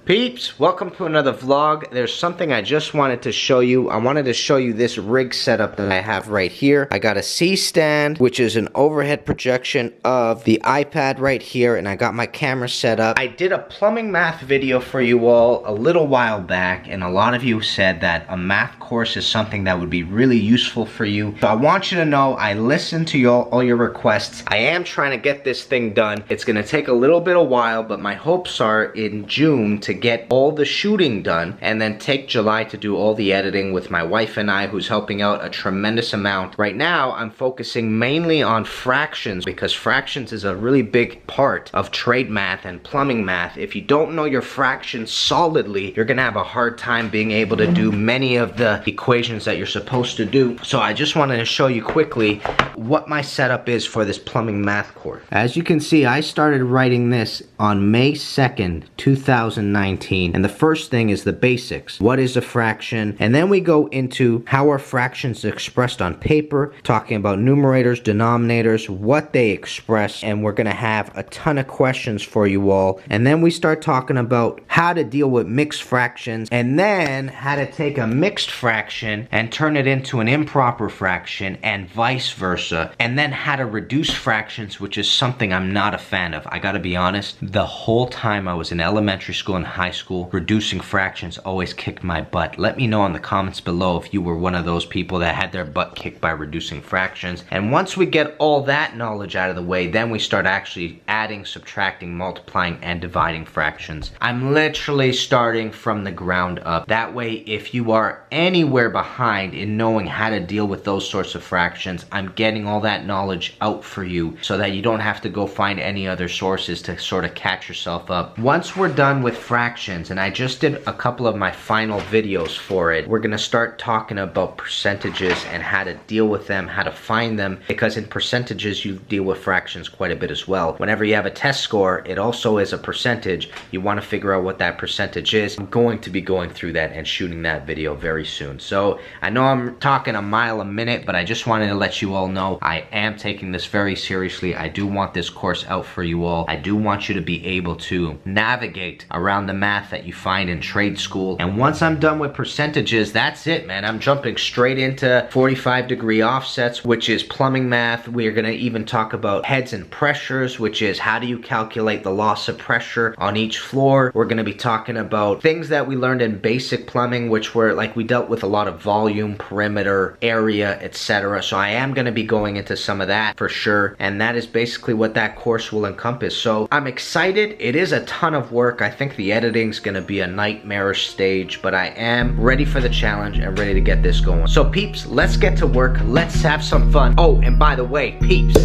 Peeps, welcome to another vlog. There's something I just wanted to show you. I wanted to show you this rig setup that I have right here. I got a C-stand, which is an overhead projection of the iPad right here, and I got my camera set up. I did a plumbing math video for you all a little while back, and a lot of you said that a math course is something that would be really useful for you. So I want you to know I listened to all your requests. I am trying to get this thing done. It's gonna take a little bit of while, but my hopes are in June to get all the shooting done and then take July to do all the editing with my wife and I, who's helping out a tremendous amount. Right now I'm focusing mainly on fractions because fractions is a really big part of trade math and plumbing math. If you don't know your fractions solidly, you're gonna have a hard time being able to do many of the equations that you're supposed to do. So I just wanted to show you quickly what my setup is for this plumbing math course. As you can see, I started writing this on May 2nd, 2019. And the first thing is the basics. What is a fraction? And then we go into how are fractions expressed on paper, talking about numerators, denominators, what they express, and we're gonna have a ton of questions for you all. And then we start talking about how to deal with mixed fractions, and then how to take a mixed fraction and turn it into an improper fraction, and vice versa. And then how to reduce fractions, which is something I'm not a fan of. I gotta be honest, the whole time I was in elementary school and high school, reducing fractions always kicked my butt. Let me know in the comments below if you were one of those people that had their butt kicked by reducing fractions. And once we get all that knowledge out of the way, then we start actually adding, subtracting, multiplying, and dividing fractions. I'm literally starting from the ground up. That way, if you are anywhere behind in knowing how to deal with those sorts of fractions, I'm getting all that knowledge out for you so that you don't have to go find any other sources to sort of catch yourself up. Once we're done with fractions, and I just did a couple of my final videos for it, we're gonna start talking about percentages and how to deal with them, how to find them, because in percentages you deal with fractions quite a bit as well. Whenever you have a test score, it also is a percentage. You want to figure out what that percentage is. I'm going to be going through that and shooting that video very soon. So I know I'm talking a mile a minute, but I just wanted to let you all know I am taking this very seriously. I do want this course out for you all. I do want you to be able to navigate around the math that you find in trade school. And once I'm done with percentages, that's it, man. I'm jumping straight into 45-degree offsets, which is plumbing math. We're gonna even talk about heads and pressures, which is how do you calculate the loss of pressure on each floor. We're gonna be talking about things that we learned in basic plumbing, which were like we dealt with a lot of volume, perimeter, area, etc. So I am gonna be going into some of that for sure, and that is basically what that course will encompass. So I'm excited. It is a ton of work. I think the editing's gonna be a nightmarish stage, but I am ready for the challenge and ready to get this going. So peeps, let's get to work. Let's have some fun. Oh, and by the way, peeps,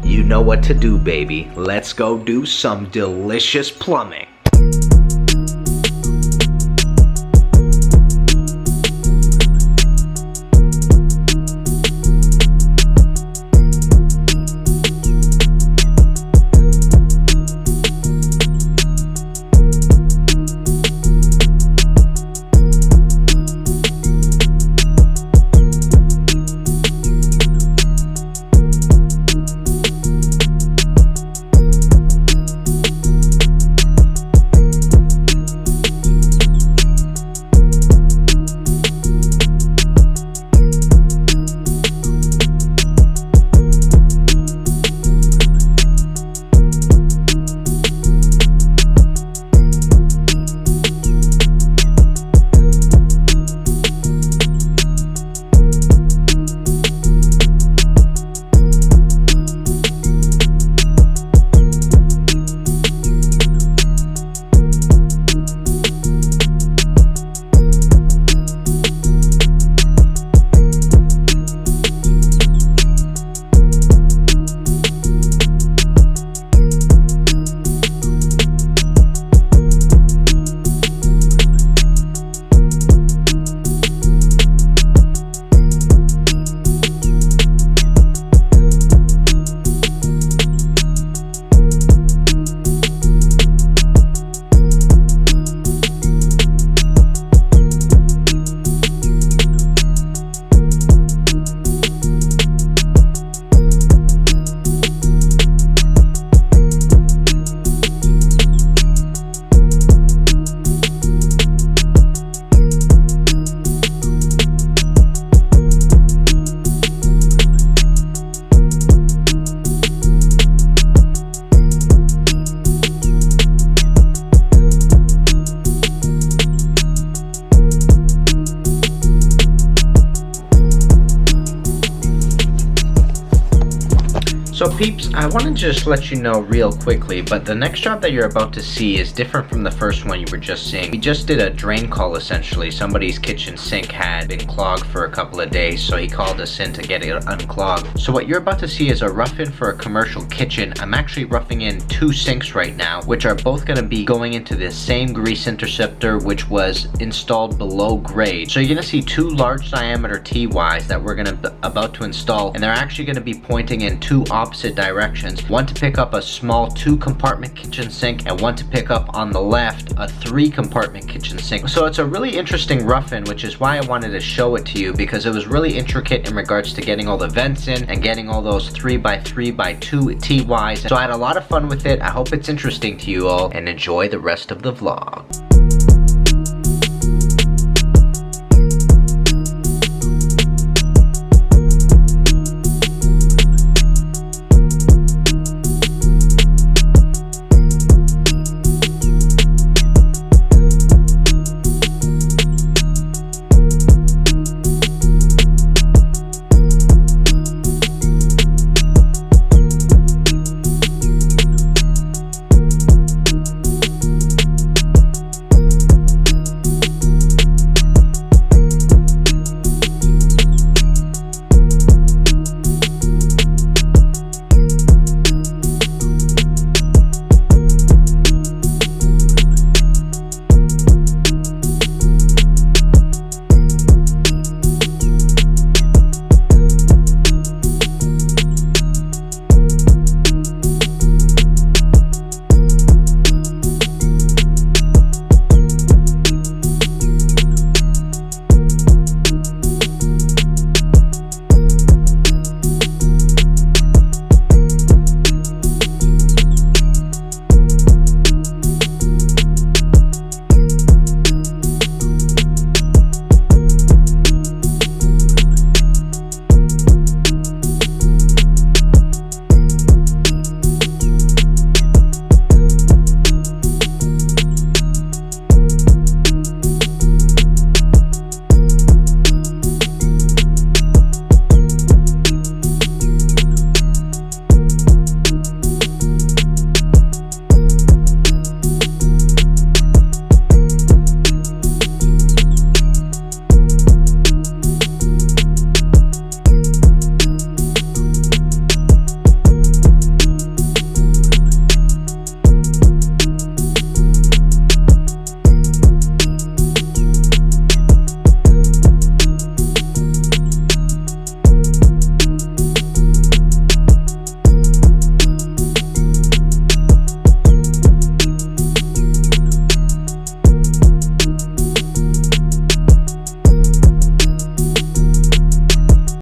you know what to do, baby. Let's go do some delicious plumbing. So peeps, I want to just let you know real quickly, but the next job that you're about to see is different from the first one you were just seeing. We just did a drain call essentially. Somebody's kitchen sink had been clogged for a couple of days, so he called us in to get it unclogged. So what you're about to see is a rough-in for a commercial kitchen. I'm actually roughing in 2 sinks right now, which are both going to be going into the same grease interceptor which was installed below grade. So you're going to see 2 large diameter TYs that we're about to install, and they're actually going to be pointing in 2 opposite directions. One to pick up a small 2-compartment kitchen sink, and one to pick up on the left a 3-compartment kitchen sink. So it's a really interesting rough-in, which is why I wanted to show it to you, because it was really intricate in regards to getting all the vents in and getting all those 3x3x2 TYs. So I had a lot of fun with it. I hope it's interesting to you all, and enjoy the rest of the vlog.